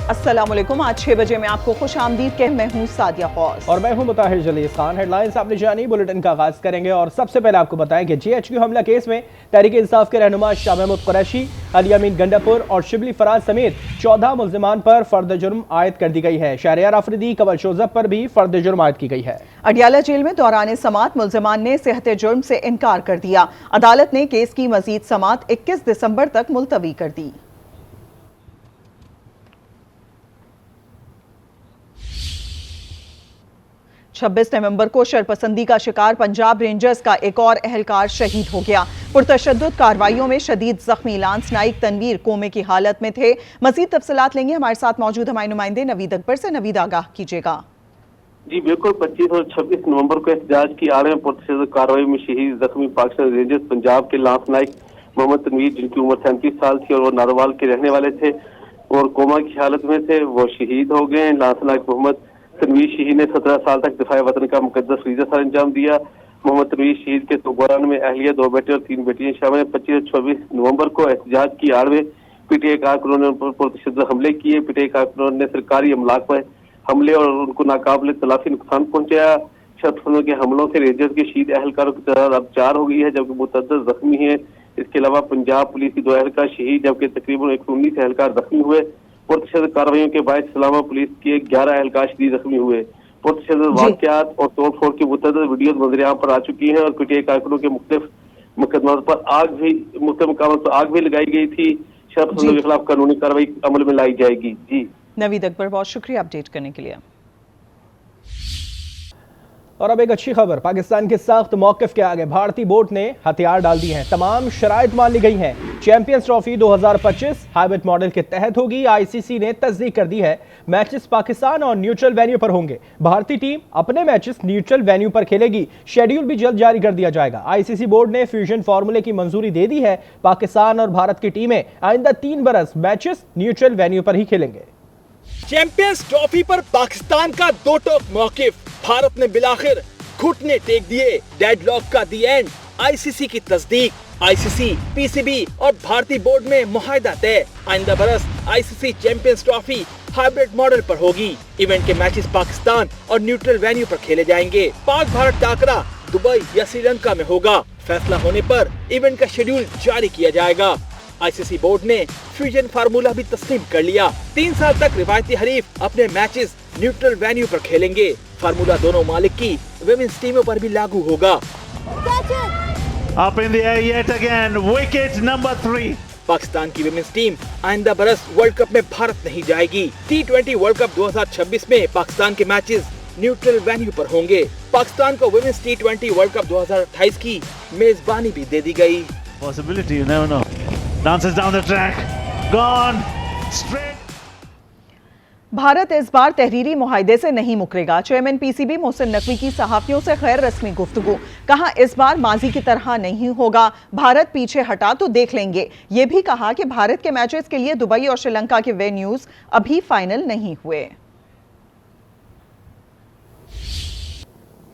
अस्सलाम वालेकुम। आज 6 बजे में आपको खुश आमदीद कह, मैं हूँ सादिया खौस और मैं हूँ मुताहिर जलीस खान। हेडलाइंस आपने जानी, बुलेटिन का आगाज करेंगे और सबसे पहले आपको बताएं कि GHQ हमला केस में तहरीक इंसाफ के रहनुमा शाह महमूद कुरैशी, अली अमीन गंडापुर और शिबली फराज समेत 14 मुल्जिमान पर फर्द जुर्म आयद कर दी गई है। शहरियार आफरीदी कवल शोजब पर भी फर्द जुर्म आयद की गई है। अडियाला जेल में दौरान समात मुल्जिमान ने सेहत जुर्म से इनकार कर दिया। अदालत ने केस की मजीद समात 21 दिसंबर तक मुलतवी कर दी। छब्बीस नवंबर को शरपसंदी का शिकार पंजाब रेंजर्स का एक और एहलकार शहीद हो गया। पुरतशद्दुद कार्रवाइयों में शदीद जख्मी लांस नाइक तनवीर कोमे की हालत में थे। मजीद तफसीलात लेंगे हमारे साथ मौजूद हमारे नुमाइंदे नवीद अकबर से। नवीद, आगाह कीजिएगा। जी बिल्कुल, 25 और 26 नवंबर को एहतजाज की आड़ में पुरतशद्दुद कार्रवाई में शहीद जख्मी पाकिस्तान रेंजर्स पंजाब के लांस नाइक मोहम्मद तनवीर, जिनकी उम्र 37 साल थी और वो नारोवाल के रहने वाले थे और कोमा की हालत में थे, वो शहीद हो गए। लांस नाइक मोहम्मद तनवीर शहीद ने 17 साल तक दिफाए वतन का मुकद्दस फरीज़ा सर अंजाम दिया। मोहम्मद तनवीर शहीद के दौरान में अहलिया, 2 बेटे और 3 बेटियां शामिल हैं। 25 और 24 नवंबर को एहतजाज की आड़ में PTI कारकुनों ने पुरतशद्दुद हमले किए। PTI कारकुनों ने सरकारी अमलाक पर हमले और उनको नाकाबिले तलाफी नुकसान पहुंचाया। शरपसंदों के हमलों से रेंजर्स के शहीद एहलकारों की तादाद अब 4 हो गई है, जबकि मुतअद्दिद जख्मी हैं। इसके अलावा पंजाब पुलिस की 2 एहलकार शहीद, जबकि तकरीबन 119 एहलकार जख्मी हुए। पुरतशद्दुद कार्रवाइयों के बाद इस्लामा पुलिस के 11 एहलकार शदीद जख्मी हुए। पुरतशद्दुद वाक़यात और तोड़ फोड़ की मुतअद्दिद वीडियोज मंजर-ए-आम पर आ चुकी हैं और PTI कारकुनों के मुख्तलिफ मुकदमात पर आग भी लगाई गई थी। शरपसंदों के खिलाफ कानूनी कार्रवाई अमल में लाई जाएगी। जी नवीद अकबर, बहुत शुक्रिया अपडेट करने के लिए। और अब एक अच्छी खबर, पाकिस्तान के सख्त मौक़िफ़ के आगे भारतीय बोर्ड ने हथियार डाल दिए हैं। तमाम शराइत मान ली गई हैं। चैंपियंस ट्रॉफी 2025 हाइब्रिड मॉडल के तहत होगी। ICC ने तस्दीक कर दी है। मैचेस पाकिस्तान और न्यूट्रल वेन्यू पर होंगे। भारतीय टीम अपने मैचेस न्यूट्रल वेन्यू पर खेलेगी। शेड्यूल भी जल्द जारी कर दिया जाएगा। ICC बोर्ड ने फ्यूजन फार्मूले की मंजूरी दे दी है। पाकिस्तान और भारत की टीमें आइंदा 3 बरस मैचेस न्यूट्रल वेन्यू पर ही खेलेंगे। चैंपियंस ट्रॉफी पर पाकिस्तान का दो टोक मौकिफ, भारत ने बिलाखिर घुटने टेक दिए। डेडलॉक का दी एंड, ICC की तस्दीक। ICC, PCB और भारतीय बोर्ड में मुआहदा तय। आइंदा बरस ICC champions trophy hybrid model पर होगी। इवेंट के मैचेस पाकिस्तान और न्यूट्रल वेन्यू पर खेले जाएंगे। पाक भारत टाकरा दुबई या श्रीलंका में होगा। फैसला होने पर इवेंट का शेड्यूल जारी किया जाएगा। ICC बोर्ड ने फ्यूजन फार्मूला भी तस्लीम कर लिया। 3 साल तक रिवायती हरीफ अपने मैचेस न्यूट्रल वेन्यू पर खेलेंगे। फार्मूला दोनों मालिक की विमेंस टीमों पर भी लागू होगा। Up in the air yet again, wicket number 3. Pakistan की विमेंस टीम आइंदा बरस वर्ल्ड कप में भारत नहीं जाएगी। T20 वर्ल्ड कप 2026 में पाकिस्तान के मैचेस न्यूट्रल वेन्यू पर होंगे। पाकिस्तान को विमेंस T20 वर्ल्ड कप 2028 की मेजबानी भी दे दी गई। Possibility, you never know. Dances down the track, gone straight. Bharat इस बार तहरीरी मुआहदे से नहीं मुकरेगा। चेयरमैन PCB मोहसिन नकवी की सहाफियों से गैर रस्मी गुफ्तगू। कहा इस बार माजी की तरह नहीं होगा, भारत पीछे हटा तो देख लेंगे। ये भी कहा कि भारत के मैचेस के लिए दुबई और श्रीलंका के वेन्यूज अभी फाइनल नहीं हुए।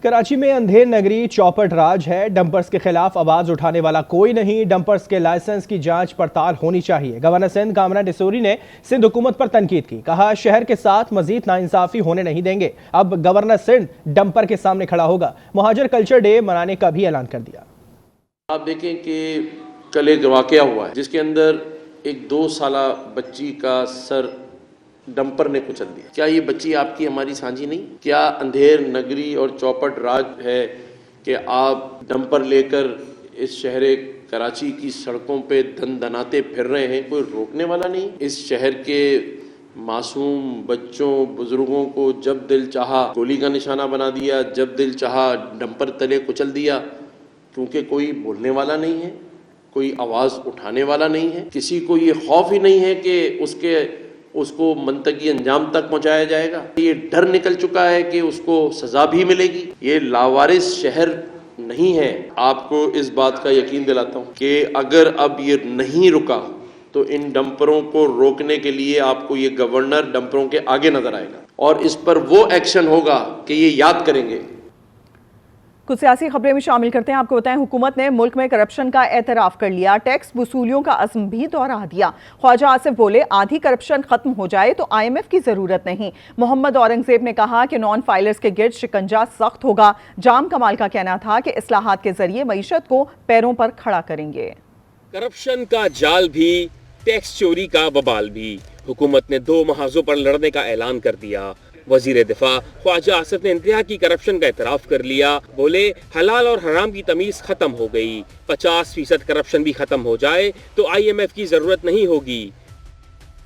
कराची में अंधेर नगरी चौपट राज है। डंपर्स के खिलाफ आवाज उठाने वाला कोई नहीं। डंपर्स के लाइसेंस की जांच पड़ताल होनी चाहिए। गवर्नर सिंध कामरान डिसूरी ने सिंध हुकूमत पर तनकीद की। कहा शहर के साथ मजीद नाइंसाफी होने नहीं देंगे। अब गवर्नर सिंध डंपर के सामने खड़ा होगा। मुहाजिर कल्चर डे मनाने का भी ऐलान कर दिया। आप देखें कि कल एक वाकया हुआ है जिसके अंदर एक 2 साला बच्ची का सर डंपर ने कुचल दिया। क्या ये बच्ची आपकी हमारी साझी नहीं? क्या अंधेर नगरी और चौपट राज है कि आप डंपर लेकर इस शहर कराची की सड़कों पे दनाते फिर रहे हैं, कोई रोकने वाला नहीं? इस शहर के मासूम बच्चों बुजुर्गों को जब दिल चाहा गोली का निशाना बना दिया, जब दिल चाहा डंपर तले कुचल दिया, क्योंकि कोई बोलने वाला नहीं है, कोई आवाज़ उठाने वाला नहीं है। किसी को ये खौफ ही नहीं है कि उसको मंतकी अंजाम तक पहुंचाया जाएगा। ये डर निकल चुका है कि उसको सजा भी मिलेगी। ये लावारिस शहर नहीं है। आपको इस बात का यकीन दिलाता हूँ कि अगर अब ये नहीं रुका तो इन डंपरों को रोकने के लिए आपको ये गवर्नर डंपरों के आगे नजर आएगा और इस पर वो एक्शन होगा कि ये याद करेंगे। कुछ सियासी खबरें में शामिल करते हैं। आपको बताएं, हुकूमत ने मुल्क में करप्शन का एतराफ़ कर लिया, टैक्स वसूलियों का अज़्म भी दोहरा दिया। ख्वाजा आसिफ बोले, आधी करप्शन खत्म हो जाए तो IMF की ज़रूरत नहीं। मोहम्मद औरंगज़ेब ने कहा कि नॉन फाइलर्स के गिर्द शिकंजा सख्त होगा। जाम कमाल का कहना था कि इस्लाहात के जरिए मईशत को पैरों पर खड़ा करेंगे। करप्शन का जाल भी, टैक्स चोरी का बबाल भी, हुकूमत ने 2 महाजों पर लड़ने का ऐलान कर दिया। वजीर दिफा ख्वाजा आसिफ ने इंतहा की करप्शन का एतराफ़ कर लिया। बोले, हलाल और हराम की तमीज़ ख़त्म हो गई। 50% करप्शन भी ख़त्म हो जाए तो IMF की ज़रूरत नहीं होगी।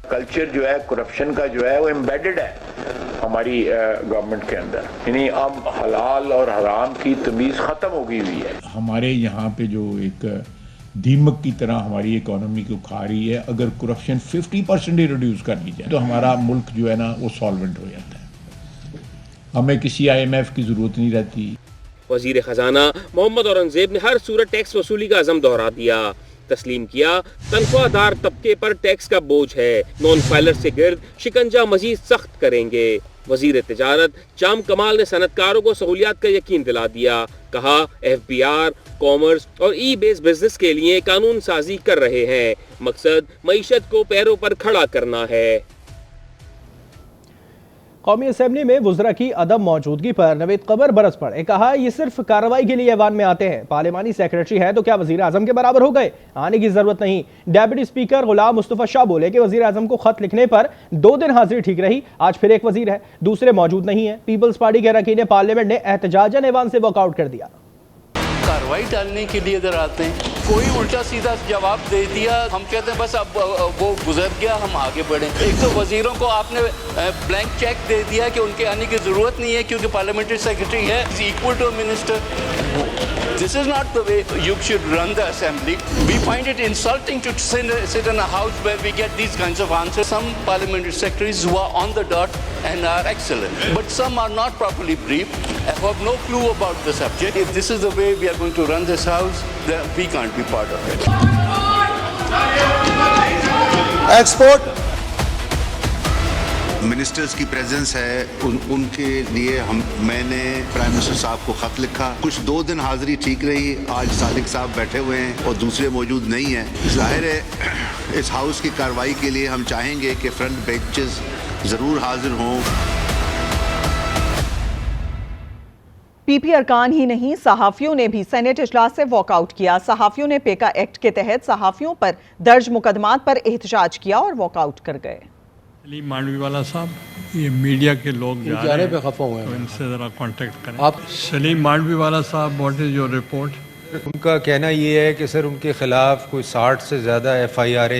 कल्चर जो है करप्शन का जो है वो एम्बेडेड है हमारी गवर्नमेंट के अंदर, यानी अब हलाल और हराम की तमीज़ ख़त्म हो गई हुई है। हमारे यहाँ पे जो एक दीमक की तरह हमारी इकोनॉमी को खा रही है, अगर करप्शन 50% ही रिड्यूस कर ली जाए तो हमारा मुल्क जो है ना वो सॉल्वेंट हो जाता है, हमें किसी IMF की ज़रूरत नहीं रहती। वजीर खजाना मोहम्मद औरंगज़ेब ने हर सूरत टैक्स वसूली का अज़म दोहरा दिया। तस्लीम किया, तनख्वाहदार तबके पर टैक्स का बोझ है, नॉन फाइलर से गिर्द शिकंजा मजीद सख्त करेंगे। वजीर तिजारत जाम कमाल ने सनतकारों को सहूलियात का यकीन दिला दिया। कहा, FBR, कॉमर्स और ई-बेस बिजनेस के लिए कानून साजी कर रहे हैं, मकसद मईशत को पैरों पर खड़ा करना है। कौमी असम्बली में वज़रा की अदम मौजूदगी पर नवेद कबर बरस पड़े। कहा, ये सिर्फ कार्रवाई के लिए ऐवान में आते हैं, पार्लिमानी सेक्रेटरी है तो क्या वज़ीर आज़म के बराबर हो गए, आने की जरूरत नहीं। डेप्यूटी स्पीकर गुलाम मुस्तफ़ा शाह बोले कि वज़ीर आज़म को खत लिखने पर 2 दिन हाजिरी ठीक रही, आज फिर एक वज़ीर है, दूसरे मौजूद नहीं है। पीपल्स पार्टी के अरकान पार्लियामेंट ने एहतजाजन ऐवान से वॉकआउट कर दिया। कार्रवाई डालने के लिए इधर आते हैं, कोई उल्टा सीधा जवाब दे दिया, हम कहते हैं बस अब वो गुजर गया, हम आगे बढ़ें। एक तो वजीरों को आपने ब्लैंक चेक दे दिया कि उनके आने की ज़रूरत नहीं है क्योंकि पार्लियामेंट्री सेक्रेटरी है, equal to minister. This is not the way you should run the assembly. We find it insulting to sit in a house where we get these kinds of answers. Some parliamentary secretaries who are on the dot and are excellent, but some are not properly briefed and have no clue about the subject. If this is the way we are going to run this house, then we can't be part of it. Export. Ministers की presence है, उनके लिए मैंने prime minister साहब को ख़त लिखा। कुछ 2 दिन हाज़िरी ठीक रही, आज सादिक साहब बैठे हुए हैं और दूसरे मौजूद नहीं हैं। ज़ाहिर है इस हाउस की कार्रवाई के लिए हम चाहेंगे कि फ्रंट बेंचेस ज़रूर हाजिर हों। PP अरकान ही नहीं, सहाफ़ियों ने भी सेनेट इजलास से वॉकआउट किया। सहाफ़ियों ने पेका एक्ट के तहत सहाफ़ियों पर दर्ज मुकदमात पर एहतजाज किया और वॉकआउट कर गए। सलीम मांडवी वाला साहब, ये मीडिया के लोग जा रहे हैं, खफा हुए हैं, तो इनसे ज़रा कांटेक्ट करें। आप सलीम मांडवी वाला साहब, व्हाट इज़ योर रिपोर्ट? उनका कहना ये है कि सर उनके ख़िलाफ़ कोई 60 से ज़्यादा FIR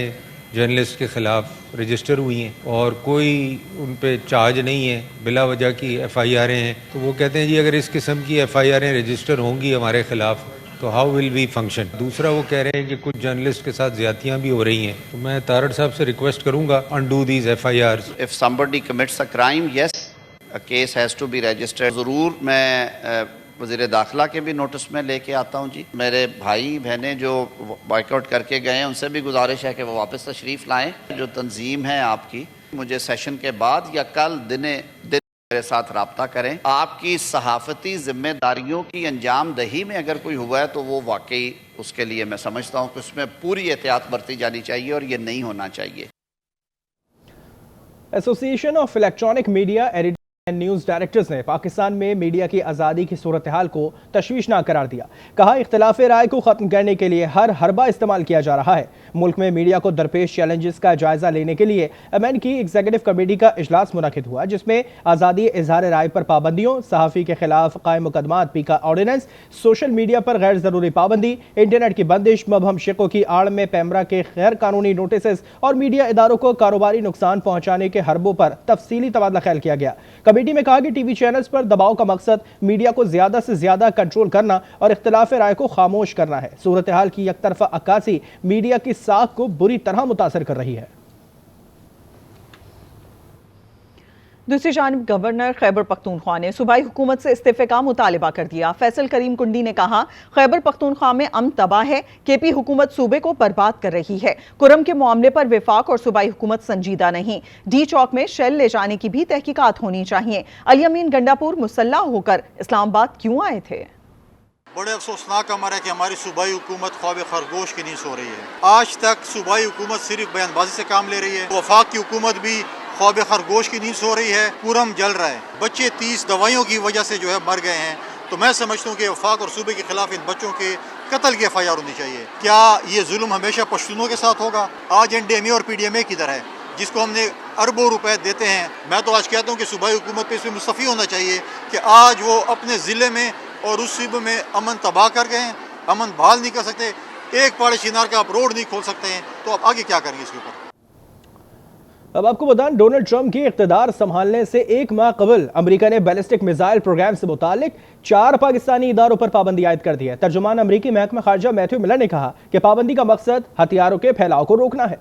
जर्नलिस्ट के ख़िलाफ़ रजिस्टर हुई हैं और कोई उन पे चार्ज नहीं है, बिला वजह की FIR हैं। तो वो कहते हैं जी अगर इस किस्म की FIR रजिस्टर होंगी हमारे ख़िलाफ़ तो हाउ विल वी फंक्शन। दूसरा वो कह रहे हैं कि कुछ जर्नलिस्ट के साथ ज़्यादतियाँ भी हो रही हैं, तो मैं तारड़ साहब से रिक्वेस्ट करूँगा undo these FIRs. If somebody commits a crime, yes, a case has to be registered. ज़रूर मैं वज़ीर दाखिला के भी नोटिस में लेके आता हूँ जी। मेरे भाई बहनें जो बॉयकआउट करके गए हैं उनसे भी गुजारिश है कि वो वापस तशरीफ़ लाएँ। जो तंजीम है आपकी, मुझे सेशन के बाद या कल दिन मेरे साथ राब्ता करें। आपकी सहाफ़ती जिम्मेदारियों की अंजाम दही में अगर कोई हुआ है तो वो वाकई उसके लिए मैं समझता हूँ कि उसमें पूरी एहतियात बरती जानी चाहिए और ये नहीं होना चाहिए। Association of electronic media editor and news directors ने पाकिस्तान में मीडिया की आज़ादी की सूरत हाल को तशवीशनाक करार दिया। कहा, इख्तिलाफ राय को ख़त्म करने के लिए हर हरबा इस्तेमाल किया जा रहा है। मुल्क में मीडिया को दरपेश चैलेंजेस का जायजा लेने के लिए MN की एग्जीक्यूटिव कमेटी का इजलास मुनक़िद हुआ, जिसमें आज़ादी इजहार राय पर पाबंदियों, सहाफ़ी के खिलाफ कायम मुकदमात, पीका ऑर्डिनेंस, सोशल मीडिया पर गैर ज़रूरी पाबंदी, इंटरनेट की बंदिश, मबहम शिकों की आड़ में पैमरा के गैर कानूनी नोटिस और मीडिया इदारों को कारोबारी नुकसान पहुँचाने के हरबों पर तफसीली तबादला ख्याल किया गया। कमेटी में कहा कि TV चैनल्स पर दबाव का मकसद मीडिया को ज़्यादा से ज़्यादा कंट्रोल करना और इख्तिलाफ राय को खामोश करना है। सूरत हाल की यकतरफा अक्कासी मीडिया की साख को बुरी तरह मुतासर कर रही है। दूसरी जानिब गवर्नर खैबर पख्तूनख्वा ने सूबाई हुकूमत से इस्तीफे का मुतालिबा कर दिया। फैसल करीम कुंडी ने कहा, खैबर पख्तूनख्वा में अमन तबाह है, KP हुकूमत सूबे को बर्बाद कर रही है। कुरम के मामले पर विफाक और सूबाई हुकूमत संजीदा नहीं। D चौक में शेल ले जाने की भी तहकीकात होनी चाहिए। अली अमीन गंडापुर मुसल्लह होकर इस्लामाबाद क्यों आए थे? बड़े अफसोसनाक अमर है कि हमारी सूबाई हुकूमत ख्वाब खरगोश की नींद सो रही है। आज तक सूबाई हुकूमत सिर्फ बयानबाजी से काम ले रही है। वफाक की हुकूमत भी ख्वाब खरगोश की नींद सो रही है। पूरम जल रहा है, बच्चे 30 दवाइयों की वजह से जो है मर गए हैं। तो मैं समझता हूँ कि वफाक और सूबे के खिलाफ इन बच्चों के कत्ल की FIR होनी चाहिए। क्या ये जुल्म हमेशा पश्तूनों के साथ होगा? आज NDMA और PDMA किधर है जिसको हमने अरबों रुपए देते हैं? मैं तो आज कहता हूँ कि सूबाई हुकूमत पे इसमें मुस्तफ़ी होना चाहिए कि आज वो अपने ज़िले में और उस सूबे में अमन तबाह कर गए हैं, अमन बहाल नहीं कर सकते, एक पाड़े शिनार का आप रोड नहीं खोल सकते हैं, तो आप आगे क्या करेंगे इसके ऊपर? अब आपको बताएं, डोनाल्ड ट्रंप की इख्तिदार संभालने से एक माह कबल अमेरिका ने बैलिस्टिक मिसाइल प्रोग्राम से मुतालिक 4 पाकिस्तानी इदारों पर पाबंदी आयद कर दी है। तर्जुमान अमेरिकी महकमा खारजा मैथ्यू मिलर ने कहा कि पाबंदी का मकसद हथियारों के फैलाव को रोकना है।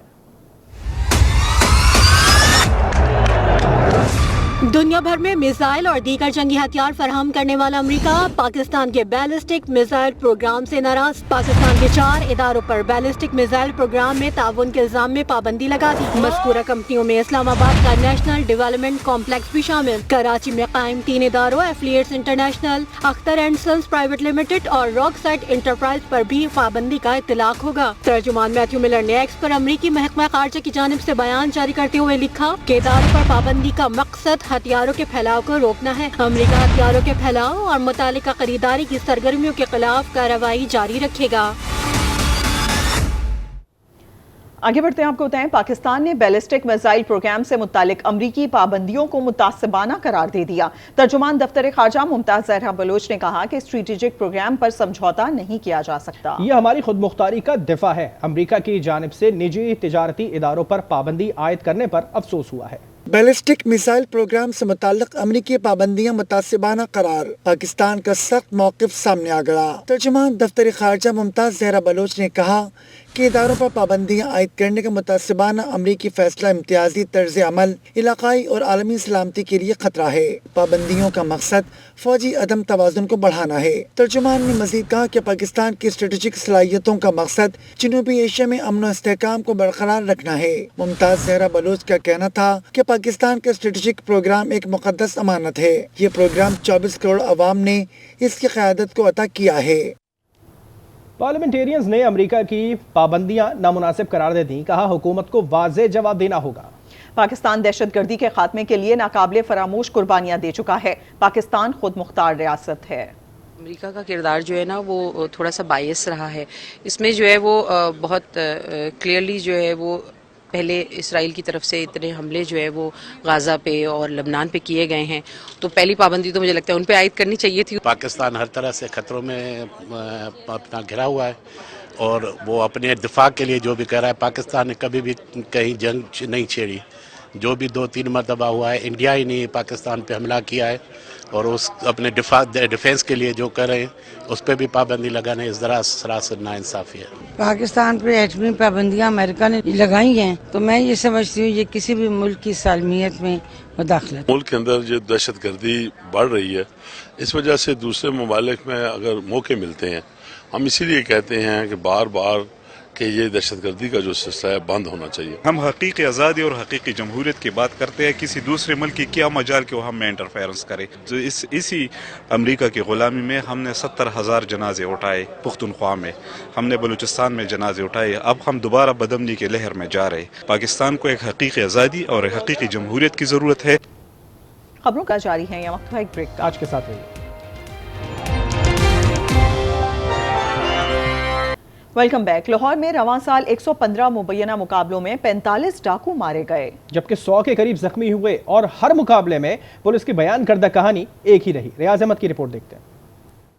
दुनिया भर में मिसाइल और दीगर जंगी हथियार फराहम करने वाला अमेरिका पाकिस्तान के बैलिस्टिक मिसाइल प्रोग्राम से नाराज। पाकिस्तान के 4 इदारों पर बैलिस्टिक मिसाइल प्रोग्राम में ताउन के इल्जाम में पाबंदी लगा दी। मज़कूरा कंपनियों में इस्लामाबाद का नेशनल डेवलपमेंट कॉम्प्लेक्स भी शामिल। कराची में कायम 3 इदारों affiliates international, Akhtar and sons private limited और रॉकसाइड इंटरप्राइज पर भी पाबंदी का इत्तलाक होगा। तर्जुमान मैथ्यू मिलर ने एक्स पर अमेरिकी महकमा खारजा की जानिब से बयान जारी करते हुए लिखा कि इदारों पर पाबंदी का मकसद हथियारों के फैलाव को रोकना है। अमेरिका हथियारों के फैलाव और मुतालिका खरीदारी की सरगर्मियों के खिलाफ कार्रवाई जारी रखेगा। आगे बढ़ते हैं, आपको बताएं, पाकिस्तान ने बैलिस्टिक मिसाइल प्रोग्राम से मुतालिक अमरीकी पाबंदियों को मुतासिबाना करार दे दिया। तर्जुमान दफ्तर खारजा मुमताज जहरा बलोच ने कहा कि स्ट्रेटेजिक प्रोग्राम पर समझौता नहीं किया जा सकता। यह हमारी खुद मुख्तारी का दिफा है। अमरीका की जानिब से निजी तिजारती इदारों पर पाबंदी आयद करने पर अफसोस हुआ है। बैलिस्टिक मिसाइल प्रोग्राम से मुताल्लिक अमरीकी पाबंदियां मुतासिबाना करार, पाकिस्तान का सख्त मौक़िफ़ सामने आ गया। तर्जुमान दफ्तर खारजा मुमताज जहरा बलोच ने कहा कि इदारों पर पाबंदियां आयद करने का मुतासिबाना अमरीकी फैसला इम्तियाजी तर्ज अमल इलाकाई और आलमी सलामती के लिए खतरा है। पाबंदियों का मकसद फौजी अदम तवाज़ुन को बढ़ाना है। तर्जुमान ने मज़ीद कहा कि पाकिस्तान की स्ट्रेटेजिक सलाहियतों का मकसद जनूबी एशिया में अमन और इस्तेहकाम को बरकरार रखना है। मुमताज जहरा बलोच का कहना था कि पाकिस्तान का स्ट्रेटेजिक प्रोग्राम एक मुक़द्दस अमानत है। ये प्रोग्राम 24 करोड़ अवाम ने इसकी क़यादत को अता किया है। पार्लियामेंटेरियंस ने अमेरिका की पाबंदियां नामुनासिब करार दे दी। कहा हुकूमत को वाज़ेह जवाब देना होगा। पाकिस्तान दहशतगर्दी के खात्मे के लिए नाकाबिले फरामोश कुर्बानियां दे चुका है। पाकिस्तान खुद मुख्तार रियासत है। अमेरिका का किरदार जो है ना वो थोड़ा सा बायस रहा है। इसमें जो है वो बहुत क्लियरली जो है वो पहले इसराइल की तरफ से इतने हमले जो है वो गाज़ा पे और लबनान पे किए गए हैं, तो पहली पाबंदी तो मुझे लगता है उन पे आयद करनी चाहिए थी। पाकिस्तान हर तरह से खतरों में अपना घिरा हुआ है और वो अपने दिफा के लिए जो भी कर रहा है। पाकिस्तान ने कभी भी कहीं जंग नहीं छेड़ी। जो भी 2-3 मरतबा हुआ है, इंडिया ही नहीं पाकिस्तान पे हमला किया है और उस अपने डिफेंस के लिए जो कर रहे हैं उस पर भी पाबंदी लगाने इस तरह सरासर नाइंसाफ़ी है। पाकिस्तान पे एटमी पाबंदियां अमेरिका ने लगाई हैं, तो मैं ये समझती हूँ ये किसी भी मुल्क की सालमियत में मुदाखलत। मुल्क के अंदर जो दहशतगर्दी बढ़ रही है, इस वजह से दूसरे ममालिक में अगर मौके मिलते हैं, हम इसीलिए कहते हैं कि बार बार कि ये दहशतगर्दी का जो सिलसिला है बंद होना चाहिए। हम हकीकी आज़ादी और हकीकी जमहूरियत की बात करते हैं, किसी दूसरे मुल्क की क्या मजाल कि वो हम में इंटरफेरेंस करे। तो इसी अमेरिका की ग़ुलामी में हमने 70,000 जनाजे उठाए, पुख्तनख्वा में हमने बलूचिस्तान में जनाजे उठाए। अब हम दोबारा बदमनी की लहर में जा रहे। पाकिस्तान को एक हकीकी आज़ादी और एक हकीकी जमहूरियत की ज़रूरत है। खबरों का जारी है, यह वक्त है एक ब्रेक। आज के साथ रहिए। Welcome back. लाहौर में रवां साल 115 मुबैना मुकाबलों में 45 डाकू मारे गए, जबकि 100 के करीब जख्मी हुए और हर मुकाबले में पुलिस की बयान करदा कहानी एक ही रही। रियाज अहमद की रिपोर्ट देखते हैं।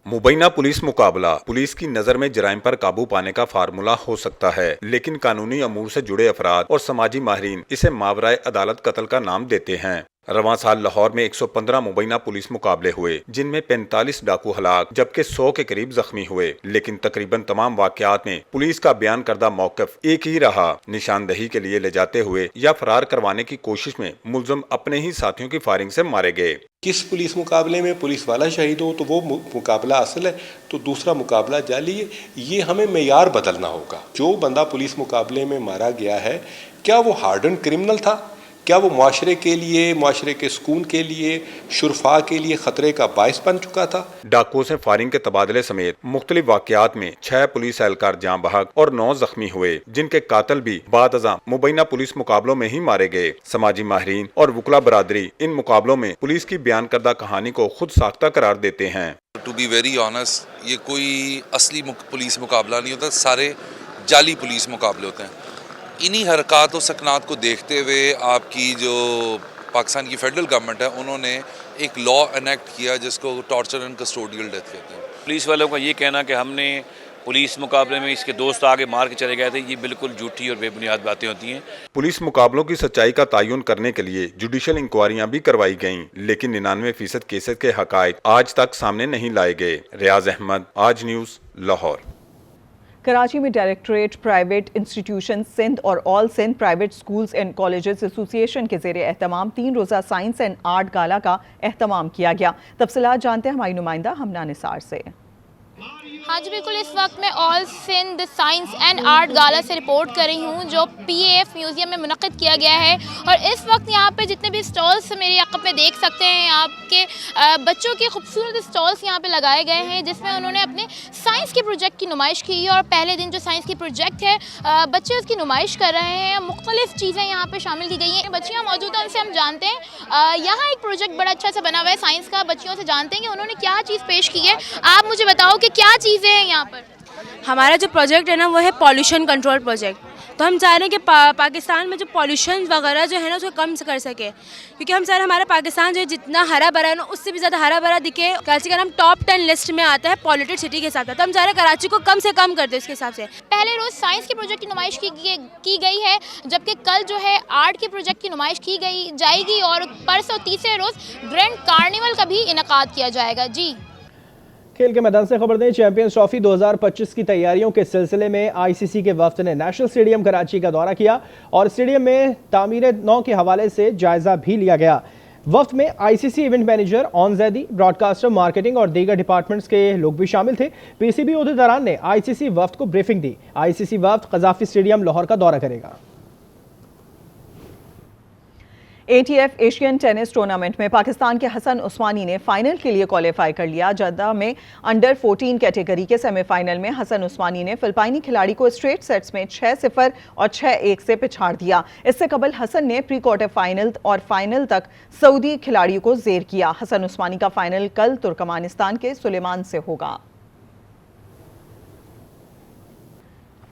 मुबैना पुलिस मुकाबला पुलिस की नजर में जराइम पर काबू पाने का फार्मूला हो सकता है, लेकिन कानूनी अमूर से जुड़े अफराद और समाजी माहिरीन इसे मावराए अदालत कत्ल का नाम देते हैं। रवां साल लाहौर में 115 मुबैना पुलिस मुकाबले हुए, जिनमें 45 डाकू हलाक जबकि 100 के करीब जख्मी हुए, लेकिन तकरीबन तमाम वाकयात में पुलिस का बयान करदा मौक़िफ़ एक ही रहा। निशानदही के लिए ले जाते हुए या फरार करवाने की कोशिश में मुलज़म अपने ही साथियों की फायरिंग से मारे गए। किस पुलिस मुकाबले में पुलिस वाला शहीद हो तो वो मुकाबला असल है, तो दूसरा मुकाबला जाली है। ये हमें मेयार बदलना होगा। जो बंदा पुलिस मुकाबले में मारा गया है, क्या वो हार्डन क्रिमिनल था क्या वो माशरे के लिए, माशरे के सुकून के लिए, शुरफा के लिए ख़तरे का बायस बन चुका था? डाकुओं से फायरिंग के तबादले समेत मुख्तलिफ वाक़यात में 6 पुलिस एहलकार जाँ बहक और 9 जख्मी हुए, जिनके कातिल भी बाद अज़ां मुबैना पुलिस मुकाबलों में ही मारे गए। समाजी माहिरीन और वकला बरादरी इन मुकाबलों में पुलिस की बयान करदा कहानी को खुद साख्ता करार देते हैं। टू बी वेरी ऑनेस्ट, ये कोई असली पुलिस मुकाबला नहीं होता, सारे जाली पुलिस मुकाबले होते हैं। इन्हीं हरकत और सकनात को देखते हुए आपकी जो पाकिस्तान की फेडरल गवर्नमेंट है, उन्होंने एक लॉ एनेक्ट किया जिसको टॉर्चर एंड कस्टोडियल डेथ कहते हैं। पुलिस वालों का ये कहना कि हमने पुलिस मुकाबले में इसके दोस्त आगे मार के चले गए थे, ये बिल्कुल झूठी और बेबुनियाद बातें होती हैं। पुलिस मुकाबलों की सच्चाई का तयन करने के लिए जुडिशल इंक्वायरियां भी करवाई गईं, लेकिन 99% केसेस के हकायक आज तक सामने नहीं लाए गए। रियाज अहमद, आज न्यूज़, लाहौर। कराची में डायरेक्टरेट प्राइवेट इंस्टीट्यूशन सिंध और all Sindh private schools and colleges association के ज़ेरे एहतमाम 3 रोज़ा साइंस एंड आर्ट गाला का एहतमाम किया गया। तफसीलात जानते हैं हमारी नुमाइंदा हमना निसार से। हाँ जी बिल्कुल, इस वक्त मैं all Sindh science and art gala से रिपोर्ट कर रही हूँ जो PAF म्यूज़ियम में मुनक़िद किया गया है। और इस वक्त यहाँ पे जितने भी स्टॉल्स मेरे अक़ब में देख सकते हैं, आपके बच्चों के खूबसूरत स्टॉल्स यहाँ पे लगाए गए हैं जिसमें उन्होंने अपने साइंस के प्रोजेक्ट की नुमाइश की है। और पहले दिन जो साइंस की प्रोजेक्ट है बच्चे उसकी नुमाइश कर रहे हैं। मुख्तलिफ चीज़ें यहाँ पर शामिल की गई हैं। बच्चियाँ मौजूद हैं, उनसे हम जानते हैं। यहाँ एक प्रोजेक्ट बड़ा अच्छा सा बना हुआ है साइंस का, बच्चियों से जानते हैं कि उन्होंने क्या चीज़ पेश की है। आप मुझे बताओ कि क्या चीज़ें हैं यहाँ पर? हमारा जो प्रोजेक्ट है ना वो है पॉल्यूशन कंट्रोल प्रोजेक्ट। तो हम चाह रहे हैं कि पाकिस्तान में जो पॉल्यूशन वगैरह जो है ना उसको कम कर सके, क्योंकि हम चाह रहे हैं हमारा पाकिस्तान जो है जितना हरा भरा है ना उससे भी ज़्यादा हरा भरा दिखे। कराची का नाम टॉप 10 लिस्ट में आता है पॉल्यूटेड सिटी के हिसाब से, तो हम चाह रहे हैं कराची को कम से कम कर दे उसके हिसाब से। पहले रोज़ साइंस के प्रोजेक्ट की नुमाइश की गई है, जबकि कल जो है आर्ट के प्रोजेक्ट की नुमाइश की जाएगी और परसों तीसरे रोज़ ग्रैंड कार्निवल का भी इनेकाद किया जाएगा। जी, खेल के मैदान से खबर दें, चैंपियंस ट्रॉफी 2025 की तैयारियों के सिलसिले में आईसीसी के वफ्द ने नेशनल स्टेडियम कराची का दौरा किया और स्टेडियम में तामीर नौ के हवाले से जायजा भी लिया गया। वफ्द में ICC event manager on Zaidi, broadcaster, marketing और दीगर डिपार्टमेंट्स के लोग भी शामिल थे। पीसीबी उहदेदारान ने आईसीसी वफ्द को ब्रीफिंग दी। आईसीसी वफ्द कज़ाफी स्टेडियम लाहौर का दौरा करेगा। ATF एशियन टेनिस टूर्नामेंट में पाकिस्तान के हसन उस्मानी ने फाइनल के लिए क्वालिफाई कर लिया। जद्दा में अंडर 14 कैटेगरी के सेमीफाइनल में हसन उस्मानी ने फिलिपाइनी खिलाड़ी को स्ट्रेट सेट्स में 6-0 और 6-1 से पिछाड़ दिया। इससे कबल हसन ने प्री क्वार्टर फाइनल और फाइनल तक सऊदी खिलाड़ियों को जेर किया। हसन उस्मानी का फाइनल कल तुर्कमानिस्तान के सुलेमान से होगा।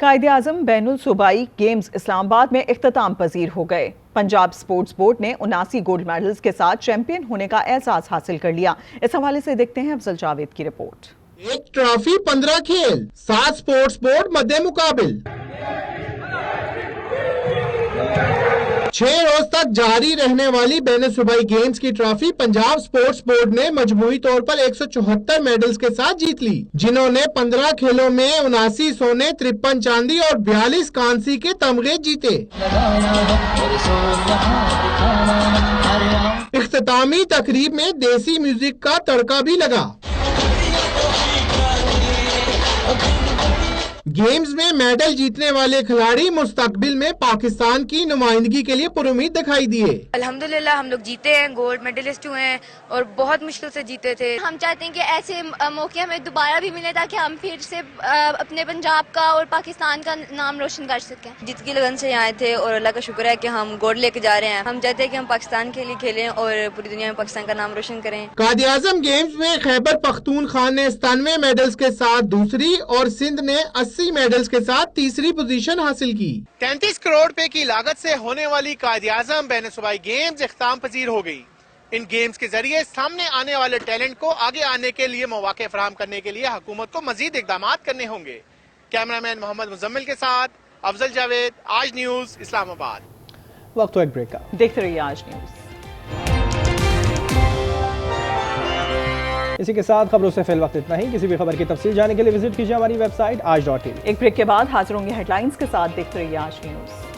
कायदे-आज़म बैनुल सूबाई गेम्स इस्लामाबाद में इख्तिताम पजीर हो गए। पंजाब स्पोर्ट्स बोर्ड ने 79 गोल्ड मेडल्स के साथ चैंपियन होने का एहसास हासिल कर लिया। इस हवाले से देखते हैं अफजल जावेद की रिपोर्ट। एक ट्रॉफी 15 खेल, 7 स्पोर्ट्स बोर्ड मद्दे मुकाबिल। 6 रोज तक जारी रहने वाली बैनुल सूबाई गेम्स की ट्रॉफी पंजाब स्पोर्ट्स बोर्ड ने मजमूई तौर पर 174 मेडल्स के साथ जीत ली, जिन्होंने 15 खेलों में 79 सोने, 53 चांदी और 42 कांसी के तमगे जीते। इख्तितामी तकरीब में देसी म्यूजिक का तड़का भी लगा। गेम्स में मेडल जीतने वाले खिलाड़ी मुस्तकबिल में पाकिस्तान की नुमाइंदगी के लिए पुरुमीद दिखाई दिए। अल्हम्दुलिल्लाह हम लोग जीते हैं, गोल्ड मेडलिस्ट हुए हैं और बहुत मुश्किल से जीते थे। हम चाहते हैं कि ऐसे मौके हमें दोबारा भी मिले ताकि हम फिर से अपने पंजाब का और पाकिस्तान का नाम रोशन कर सकें। जीत की लगन से आए थे और अल्लाह का शुक्र है कि हम गोल्ड लेके जा रहे हैं। हम चाहते हैं कि हम पाकिस्तान के लिए खेलें और पूरी दुनिया में पाकिस्तान का नाम रोशन करें। कायदे-आज़म गेम्स में खैबर पख्तूनख्वा ने 97 मेडल्स के साथ दूसरी और सिंध ने 80 मेडल्स के साथ तीसरी पोजीशन हासिल की। 33 करोड़ रुपए की लागत से होने वाली कायदे-आज़म बैनुल सूबाई गेम्स इख्तिताम पजीर हो गई। इन गेम्स के जरिए सामने आने वाले टैलेंट को आगे आने के लिए मौके फराहम करने के लिए हुकूमत को मजीद इकदाम करने होंगे। कैमरामैन मोहम्मद मुजम्मिल के साथ अफजल जावेद, आज न्यूज, इस्लामाबाद। वक्त एक ब्रेक का, देखते रहिए आज न्यूज। इसी के साथ खबरों से फिल वक्त इतना ही। किसी भी खबर की तफसील जानने के लिए विजिट कीजिए हमारी वेबसाइट आज.tv। एक ब्रेक के बाद हाजिर होंगे हेडलाइंस के साथ। देखते रहिए आज न्यूज।